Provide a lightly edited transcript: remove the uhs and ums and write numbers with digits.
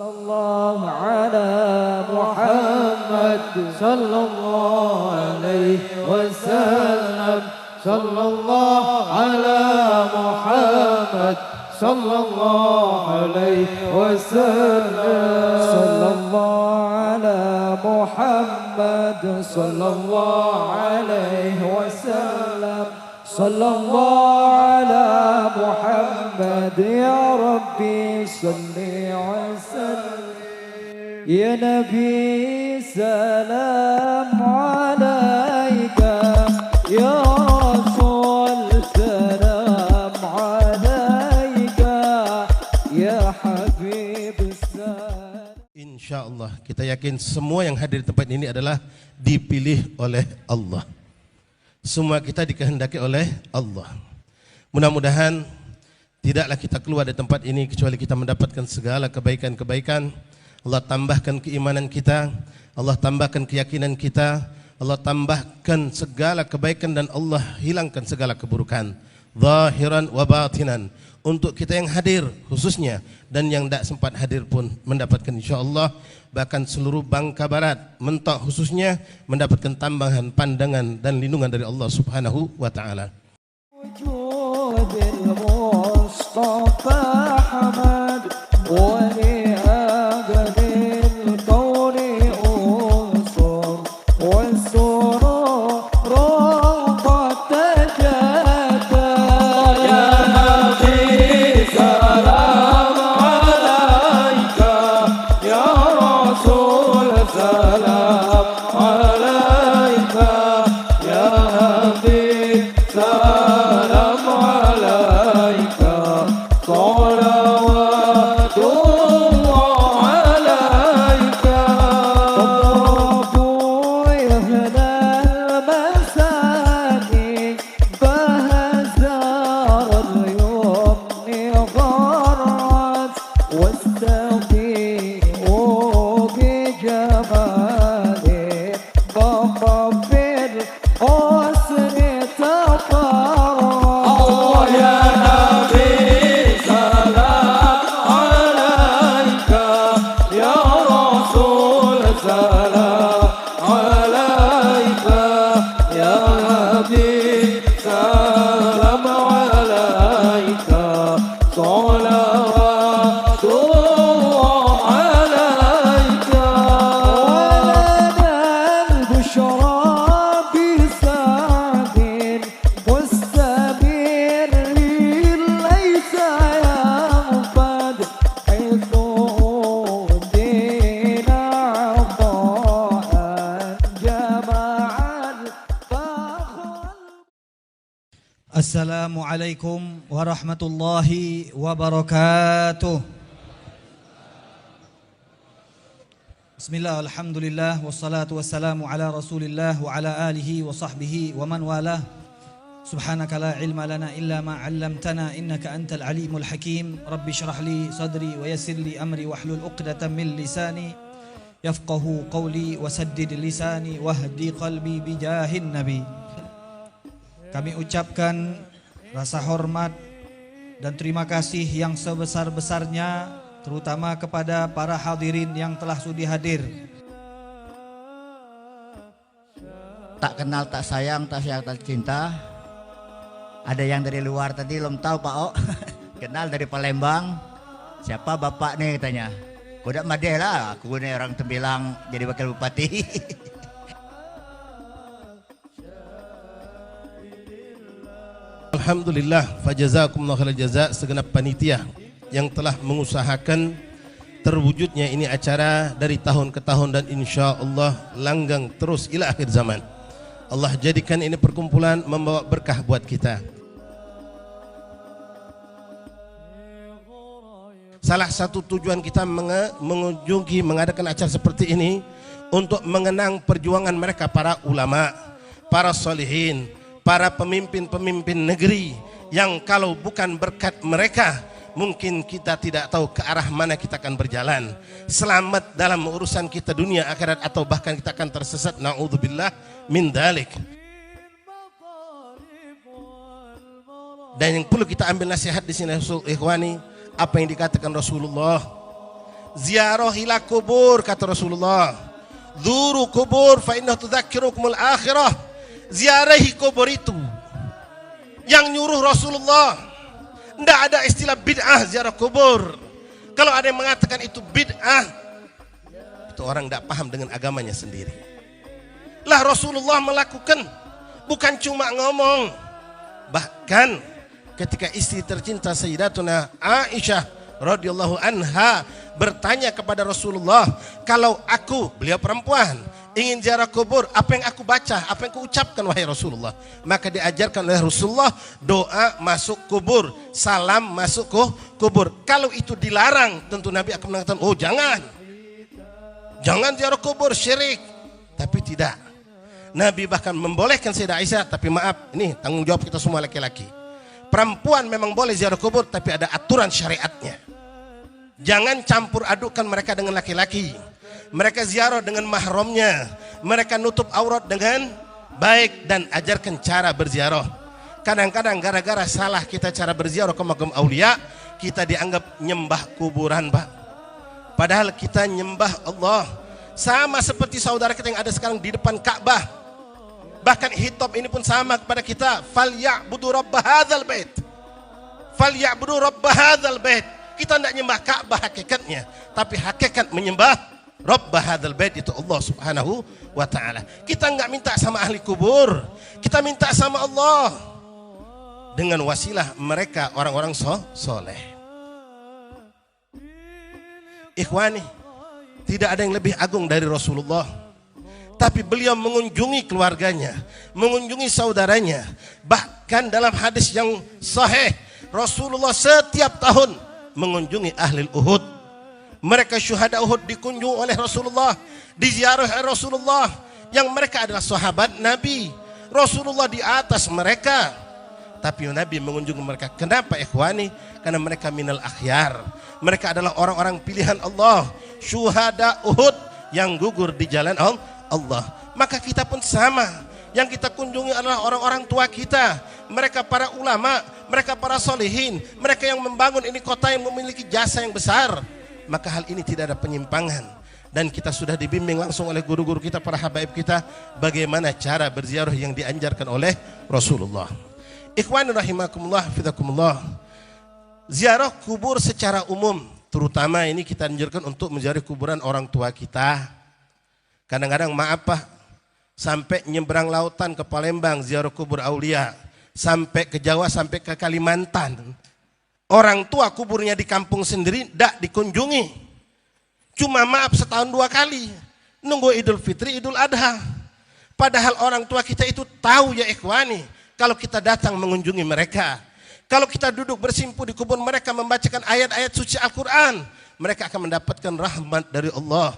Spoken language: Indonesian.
الله على محمد صلى الله عليه وسلم صلى الله على محمد صلى الله عليه وسلم صلى الله على محمد صلى الله عليه وسلم صلى الله على محمد يا ربي صل وسلم يا نبي سلام عليك يا رسول سلام عليك يا حبيب السلام. Insyaallah kita yakin semua yang hadir di tempat ini adalah dipilih oleh Allah. Semua kita dikehendaki oleh Allah. Mudah-mudahan tidaklah kita keluar dari tempat ini kecuali kita mendapatkan segala kebaikan-kebaikan. Allah tambahkan keimanan kita, Allah tambahkan keyakinan kita, Allah tambahkan segala kebaikan dan Allah hilangkan segala keburukan, zahiran wa batinan. Untuk kita yang hadir khususnya dan yang tidak sempat hadir pun mendapatkan insyaallah, bahkan seluruh Bangka Barat mentok khususnya mendapatkan tambahan pandangan dan lindungan dari Allah Subhanahu wa taala. Assalamualaikum warahmatullahi wabarakatuh. Bismillah, alhamdulillah, wassalatu wassalamu ala rasulillah wa ala alihi wa sahbihi wa man walah. Subhanaka la ilma lana illa ma 'allamtana innaka antal alimul hakim. Rabbi shrah li sadri wa yassir li amri wahlul 'uqdatam min lisani yafqahu qawli wa saddid lisani wahdi qalbi bijahin nabi. Kami ucapkan rasa hormat dan terima kasih yang sebesar-besarnya terutama kepada para hadirin yang telah sudi hadir. Tak kenal, tak sayang, tak cinta. Ada yang dari luar tadi belum tahu Pak O. Kenal dari Palembang. Siapa bapak nih katanya. Kodak Madeh lah, aku ini orang Tembilang jadi wakil bupati. Alhamdulillah, fajazakumullah khairal jaza segenap panitia yang telah mengusahakan terwujudnya ini acara dari tahun ke tahun dan insyaallah langgang terus ila akhir zaman. Allah jadikan ini perkumpulan membawa berkah buat kita. Salah satu tujuan kita mengunjungi mengadakan acara seperti ini untuk mengenang perjuangan mereka para ulama, para solihin, para pemimpin-pemimpin negeri yang kalau bukan berkat mereka mungkin kita tidak tahu ke arah mana kita akan berjalan. Selamat dalam urusan kita dunia akhirat atau bahkan kita akan tersesat, naudzubillah min dzalik. Dan yang perlu kita ambil nasihat di sini ikhwani, apa yang dikatakan Rasulullah, Ziarahilah kubur, kata Rasulullah. Zuru kubur fa innahu tudzakirukumul akhirah. Ziarahi kubur itu. Yang nyuruh Rasulullah. Tidak ada istilah bid'ah ziarah kubur. Kalau ada yang mengatakan itu bid'ah, itu orang tidak paham dengan agamanya sendiri. Lah Rasulullah melakukan, bukan cuma ngomong. Bahkan ketika istri tercinta Sayyidatuna Aisyah radhiyallahu anha bertanya kepada Rasulullah, kalau aku, beliau perempuan, ingin ziarah kubur, apa yang aku baca, apa yang aku ucapkan wahai Rasulullah? Maka diajarkan oleh Rasulullah doa masuk kubur, salam masuk kubur. Kalau itu dilarang, tentu Nabi akan mengatakan, oh jangan ziarah kubur, syirik. Tapi tidak, Nabi bahkan membolehkan Sayyidah Aisyah. Tapi maaf, ini tanggung jawab kita semua laki-laki. Perempuan memang boleh ziarah kubur, tapi ada aturan syariatnya. Jangan campur adukkan mereka dengan laki-laki. Mereka ziarah dengan mahramnya. Mereka nutup aurat dengan baik dan ajarkan cara berziarah. Kadang-kadang gara-gara salah kita cara berziarah ke makam aulia, kita dianggap nyembah kuburan, Pak. Padahal kita nyembah Allah. Sama seperti saudara kita yang ada sekarang di depan Ka'bah. Bahkan hitop ini pun sama kepada kita. Falyabudu rabb hadzal bait. Falyabudu rabb hadzal bait. Kita tidak menyembah Ka'bah hakikatnya, tapi hakikat menyembah Rabb hadzal bait itu Allah Subhanahu wa taala. Kita enggak minta sama ahli kubur, kita minta sama Allah dengan wasilah mereka orang-orang soleh. Ikhwani, tidak ada yang lebih agung dari Rasulullah. Tapi beliau mengunjungi keluarganya, mengunjungi saudaranya. Bahkan dalam hadis yang sahih, Rasulullah setiap tahun mengunjungi ahli Uhud. Mereka syuhada Uhud dikunjungi oleh Rasulullah, diziarah oleh Rasulullah, yang mereka adalah sahabat Nabi. Rasulullah di atas mereka, tapi Nabi mengunjungi mereka. Kenapa ikhwani? Karena mereka minal akhyar. Mereka adalah orang-orang pilihan Allah, syuhada Uhud yang gugur di jalan Allah. Maka kita pun sama. Yang kita kunjungi adalah orang-orang tua kita. Mereka para ulama, mereka para solihin, mereka yang membangun ini kota yang memiliki jasa yang besar. Maka hal ini tidak ada penyimpangan. Dan kita sudah dibimbing langsung oleh guru-guru kita, para habaib kita, bagaimana cara berziarah yang dianjarkan oleh Rasulullah. Ikhwan rahimakumullah, fidakumullah. Ziarah kubur secara umum, terutama ini kita anjurkan untuk menziarah kuburan orang tua kita. Kadang-kadang maaf Pak, sampai nyebrang lautan ke Palembang ziarah kubur aulia, sampai ke Jawa, sampai ke Kalimantan. Orang tua kuburnya di kampung sendiri tidak dikunjungi. Cuma maaf setahun 2 kali, nunggu Idul Fitri, Idul Adha. Padahal orang tua kita itu tahu ya ikhwani, kalau kita datang mengunjungi mereka, kalau kita duduk bersimpu di kubur mereka membacakan ayat-ayat suci Al-Quran, mereka akan mendapatkan rahmat dari Allah.